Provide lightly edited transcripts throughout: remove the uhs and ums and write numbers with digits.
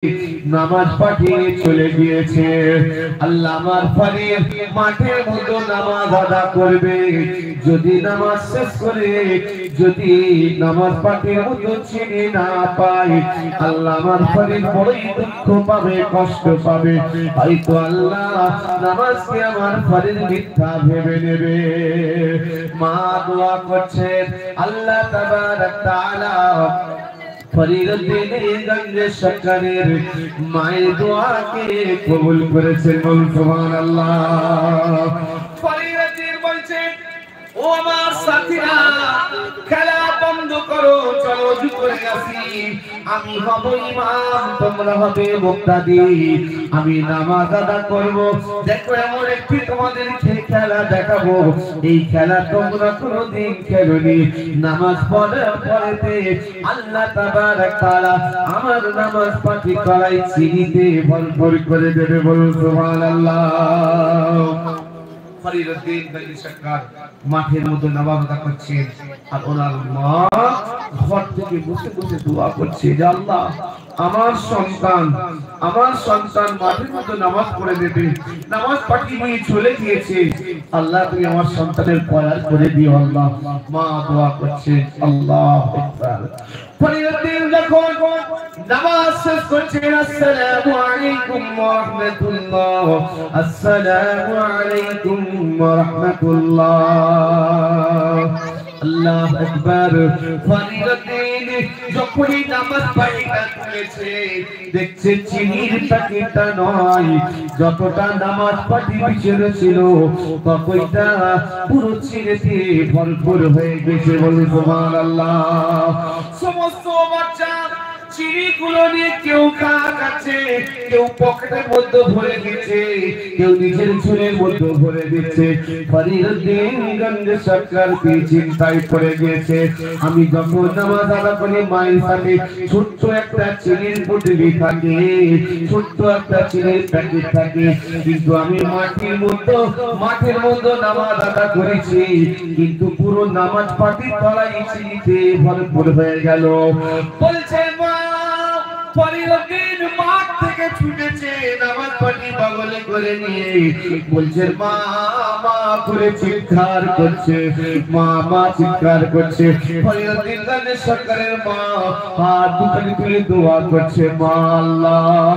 নামাজ পাঠিয়ে চলে গিয়েছে। আল্লাহ আমার ফরিদ মাঠের মতো নামাজ আদা করবে। যদি নামাজ শেষ করে যদি নামাজ পাঠিয়ে মতো চিনি না পায়, আল্লাহ আমার ফরিদ বড়ই দুঃখ পাবে, কষ্ট পাবে। হয়তো আল্লাহ নামাজকে আমার ফরিদ মিথ্যা ভেবে নেবে। মা দোয়া করছেন আল্লাহ তাবারক তাআলা ফরিদুদ্দীন সরকারের মায়ের দোয়াকে কবুল করেছেন। বলুন সুবহানাল্লাহ। ফরিদুদ্দীন বলছেন, ও আমার সাথীরা, খেলা বন্ধ করো, চলো ওযু করে আসি। আমি হব ইমাম, তোমরা হবে মুক্তাদি। আমি নামাজ আদা করব। দেখো এমন একটি তোমাদেরকে খেলা দেখাবো, এই খেলা তোমরা কোনোদিন খেলোনি। নামাজ পড়ার পরেতে আল্লাহ তাবারক তাআলা আমার নামাজ পাঠি করাই চিনিতে ভরপুর করে দেবে। বলুন সুবহানাল্লাহ। ফরিদুদ্দীন সরকার মাঠের মধ্যে নামাজ আদা করছেন, আর ওনার মা ঘর থেকে বসে বসে দোয়া করছে যে আল্লাহ আমার সন্তান মাঠের মধ্যে নামাজ পড়ে দেবে, নামাজ পাঠিয়ে নিয়ে চলে গিয়েছে। আল্লাহ তুমি আমার সন্তানের পয়ার করে দিও আল্লাহ। মা দোয়া করছে। আল্লাহু আকবার। ফরিদুদ্দীন যখন নামাজ শেষ করছেন, আসসালামু আলাইকুম ওয়া রাহমাতুল্লাহ, আসসালামু আলাইকুম ওয়া রাহমাতুল্লাহ। আল্লাহু আকবার। ফরিদুদ্দীন যখনই নামাজ পাঠিয়ে তুলেছে, দেখছে চিনির প্যাকেটটা নয়, যতটা নামাজ পাঠিয়ে বিছানো ছিল ততটা পুরো চিনিতে ভরপুর হয়ে গেছে। বলুন সুবহানাল্লাহ। সমস্ত বাচ্চা চিনিগুলো নিয়ে কেউ খাচ্ছে, কেউ পকেটের মধ্যে ভরে দিচ্ছে, কেউ নিজের ঝুলের মধ্যে ভরে দিচ্ছে। ফরিদুদ্দীন সরকার কি চিন্তায় পড়ে গিয়েছে, আমি যখন নামাজ আদা করি মায়ের সাথে ছোট্ট একটা চিনির পুটলি থাকে, ছোট্ট একটা চিনির প্যাকেট থাকে, কিন্তু আমি মাঠের মধ্যে নামাজ আদা করেছি, কিন্তু পুরো নামাজ পাঠি তলায় চিনিতে ভরপুর হয়ে গেল। বলছে মা, ফরিদুদ্দীন মাঠ থেকে ছুটেছে নামাজ পাঠি বগলে করে নিয়ে, বলছে মা মা করে চিৎকার করছে, মা মা চিৎকার করছে। ফরিদুদ্দীন সরকারের মা হাত দুখানি তুলে দোয়া করছে, মা আল্লাহ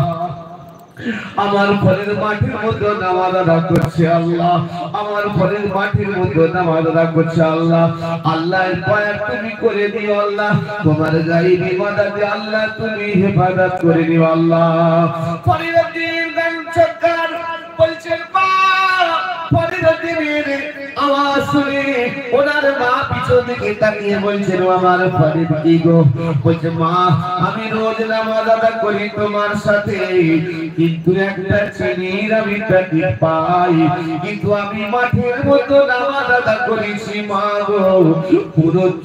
আমার ফরিদ মাঠের মধ্যে নামাজ আদা করছে, আল্লাহ আমার ফরিদ মাঠের মধ্যে নামাজ আদা করছে, আল্লাহ আল্লাহর পয়ার তুমি করে দিও, আল্লাহ তোমার গায়ে ইবাদতে আল্লাহ তুমি হেফাজত করে দিও আল্লাহ। ফরিদুদ্দীন সরকার বলছেন মা, ফরিদুদ্দীনের আওয়াজ শুনে ওনার মা পিছন দিকে তাকিয়ে বলছেন, আমার ফরিদ কি গো? বলছে মা, আমি রোজ নামাজ আদা করি তোমার সাথে, কিন্তু একটা চিনির আমি প্যাকেট পাই, কিন্তু আমি মাঠের মতো নামাজ আদা করেছি মা গো,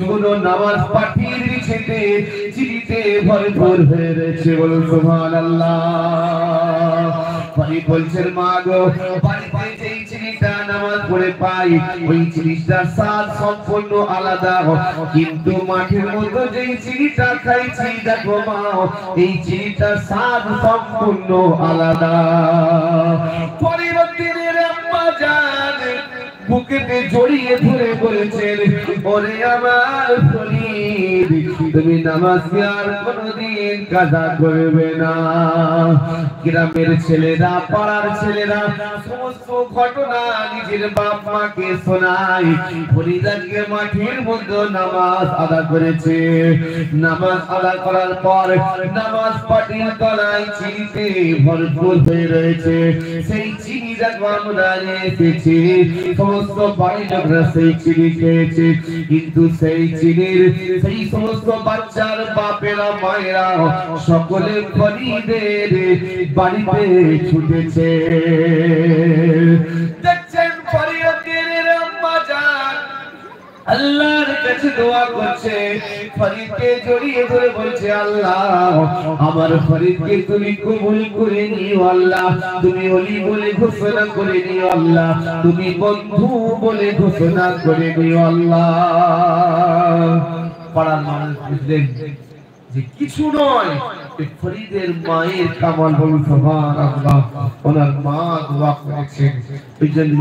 পুরো নামাজ পাঠিয়ে দিয়েছে, চিনিতে ভরপুর হয়ে রয়েছে। বলুন সুবহানাল্লাহ। বলছেন মা গো, বাড়িতে যেই চিনিটা নামাজ পড়ে পাই ওই চিনিটার স্বাদ সম্পূর্ণ আলাদা, কিন্তু মাঠের মধ্যে যেই চিনিটা খাইছি দেখো মা, এই চিনিটার স্বাদ সম্পূর্ণ আলাদা। ফরিদুদ্দীনের আম্মা জান বুকেতে জড়িয়ে ধরে বলেছেন, ওরে আমার ফরিদ, তুমি নামাজ আর কোনদিন কাজা করবে না। গ্রামের ছেলেরা, পাড়ার ছেলেরা সমস্ত ঘটনা নিজের বাপ মাকে শোনায়। ফরিদ আজকে মাঠের মধ্যে নামাজ আদা করেছে, নামাজ আদা করার পর নামাজ পাটির তলায় চিনিতে ভরপুর হয়ে রয়েছে। সেই চিনি দেখো আমরা এসেছি, সমস্ত বাড়ি লোকরা সেই চিনি খেয়েছে, কিন্তু সেই চিনির সেই সমস্ত বাচ্চার বাপেরা মায়েরা সকলে ফরিদের বাড়িতে ছুটেছে। দেখছেন ফরিদুদ্দীনের আম্মা জান আল্লাহর কাছে দোয়া করছে, ফরিদকে জড়িয়ে ধরে বলছে, আল্লাহ আমার ফরিদকে তুমি কবুল করে নিও, আল্লাহ তুমি ওলি বলে ঘোষণা করে নিও, আল্লাহ তুমি বন্ধু বলে ঘোষণা করে নিও আল্লাহ। পাড়ার মানুষ বুঝলেন যে কিছু নয়, ফরিদের মায়ের কামাল বলুন সুবহানাল্লাহ। ওনার মা দোয়া করেছেন এই জন্য